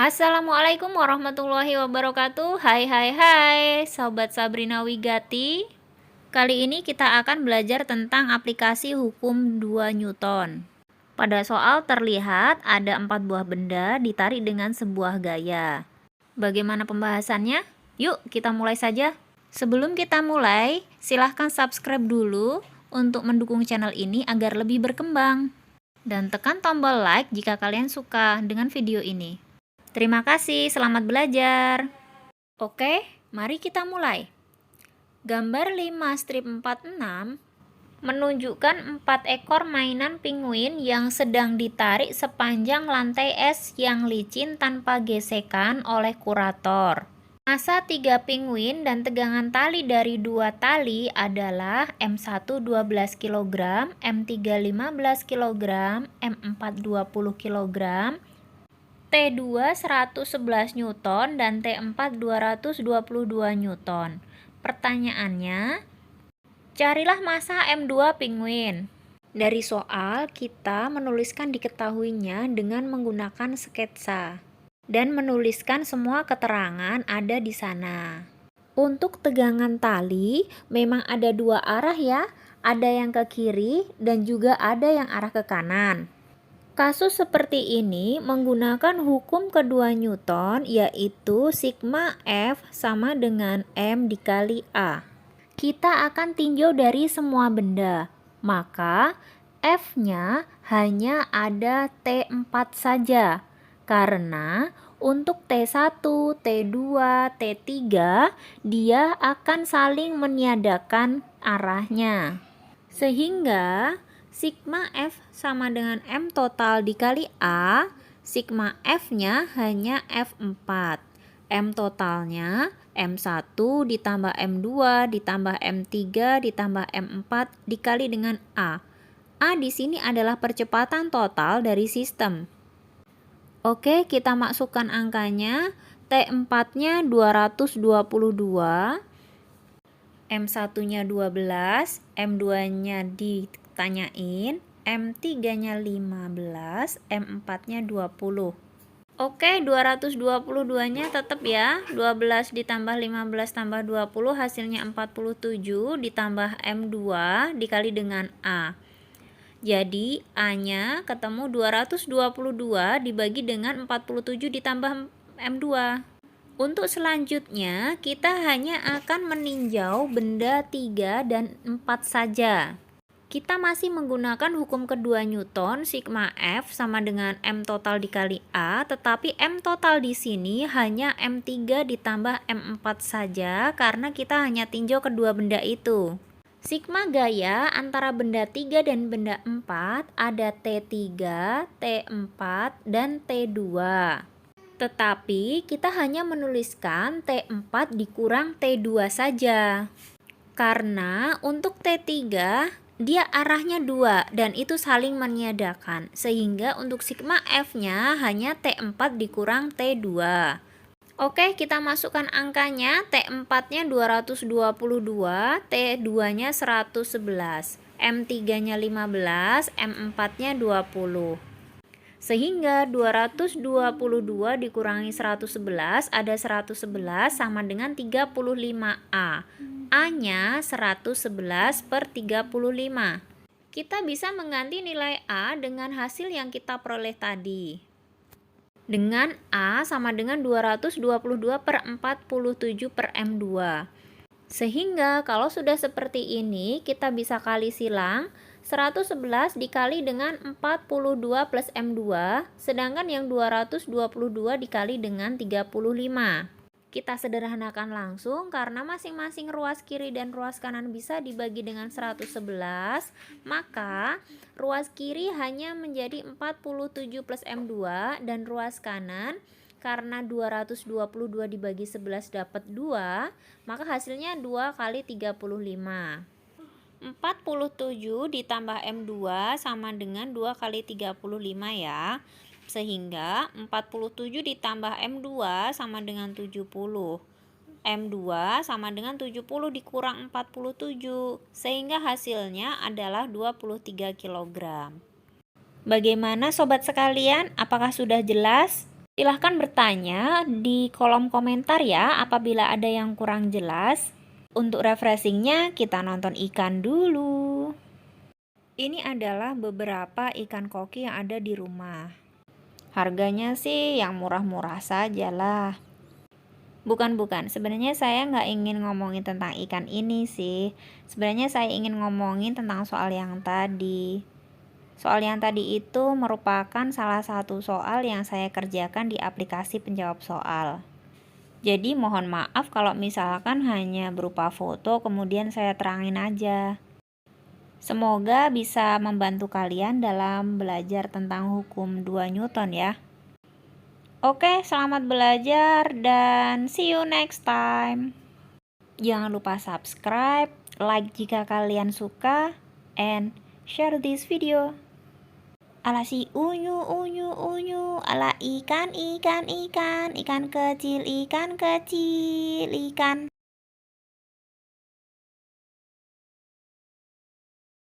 Assalamualaikum warahmatullahi wabarakatuh. Hai hai hai, Sobat Sabrina Wigati. Kali ini kita akan belajar tentang aplikasi hukum 2 Newton. Pada soal terlihat ada 4 buah benda ditarik dengan sebuah gaya. Bagaimana pembahasannya? Yuk kita mulai saja. Sebelum kita mulai, silahkan subscribe dulu untuk mendukung channel ini agar lebih berkembang. Dan tekan tombol like jika kalian suka dengan video ini. Terima kasih, selamat belajar. Oke, mari kita mulai. Gambar 5 strip 46 menunjukkan 4 ekor mainan penguin yang sedang ditarik sepanjang lantai es yang licin tanpa gesekan oleh kurator. Massa 3 penguin dan tegangan tali dari 2 tali adalah M1 12 kg, M3 15 kg, M4 20 kg, T2 111 Newton dan T4 222 Newton. Pertanyaannya, carilah massa M2 penguin. Dari soal, kita menuliskan diketahuinya dengan menggunakan sketsa dan menuliskan semua keterangan ada di sana. Untuk tegangan tali, memang ada 2 arah ya, ada yang ke kiri dan juga ada yang arah ke kanan. Kasus seperti ini menggunakan hukum kedua Newton, yaitu sigma F sama dengan M dikali A. Kita akan tinjau dari semua benda, maka F-nya hanya ada T4 saja, karena untuk T1, T2, T3 dia akan saling meniadakan arahnya. Sehingga sigma F sama dengan M total dikali A, sigma F-nya hanya F4. M totalnya M1 ditambah M2 ditambah M3 ditambah M4 dikali dengan A. A di sini adalah percepatan total dari sistem. Oke, kita masukkan angkanya. T4-nya 222, M1-nya 12, M2-nya ditanyain, M3-nya 15, M4-nya 20. Oke, 222-nya tetap ya. 12 ditambah 15 tambah 20 hasilnya 47 ditambah M2 dikali dengan A. Jadi A-nya ketemu 222 dibagi dengan 47 ditambah M2. Untuk selanjutnya, kita hanya akan meninjau benda 3 dan 4 saja. Kita masih menggunakan hukum kedua Newton, sigma F sama dengan M total dikali A, tetapi M total di sini hanya M3 ditambah M4 saja karena kita hanya tinjau kedua benda itu. Sigma gaya antara benda 3 dan benda 4 ada T3, T4, dan T2. Tetapi kita hanya menuliskan T4 dikurang T2 saja. Karena untuk T3 dia arahnya 2 dan itu saling meniadakan. Sehingga untuk sigma F-nya hanya T4 dikurang T2. Oke, kita masukkan angkanya. T4-nya 222, T2-nya 111, M3-nya 15, M4-nya 20. Sehingga 222 dikurangi 111 ada 111 sama dengan 35A. A-nya 111 per 35. Kita bisa mengganti nilai A dengan hasil yang kita peroleh tadi. Dengan A sama dengan 222 per 47 per M2. Sehingga kalau sudah seperti ini, kita bisa kali silang 111 dikali dengan 42 plus M2, sedangkan yang 222 dikali dengan 35. Kita sederhanakan langsung karena masing-masing ruas kiri dan ruas kanan bisa dibagi dengan 111, maka ruas kiri hanya menjadi 47 plus M2 dan ruas kanan karena 222 dibagi 11 dapat 2, maka hasilnya 2 kali 35. 47 ditambah M2 sama dengan 2 kali 35 ya. Sehingga 47 ditambah M2 sama dengan 70. M2 sama dengan 70 dikurang 47. Sehingga hasilnya adalah 23 kg. Bagaimana sobat sekalian? Apakah sudah jelas? Silahkan bertanya di kolom komentar ya apabila ada yang kurang jelas. Untuk refreshingnya kita nonton ikan dulu. Ini adalah beberapa ikan koki yang ada di rumah. Harganya sih yang murah-murah saja lah. Bukan, sebenarnya saya nggak ingin ngomongin tentang ikan ini sih. Sebenarnya saya ingin ngomongin tentang soal yang tadi. Soal yang tadi itu merupakan salah satu soal yang saya kerjakan di aplikasi penjawab soal. Jadi mohon maaf kalau misalkan hanya berupa foto kemudian saya terangin aja. Semoga bisa membantu kalian dalam belajar tentang hukum 2 Newton ya. Oke, selamat belajar dan see you next time. Jangan lupa subscribe, like jika kalian suka, and share this video. Ala si unyu, ala ikan kecil, ikan.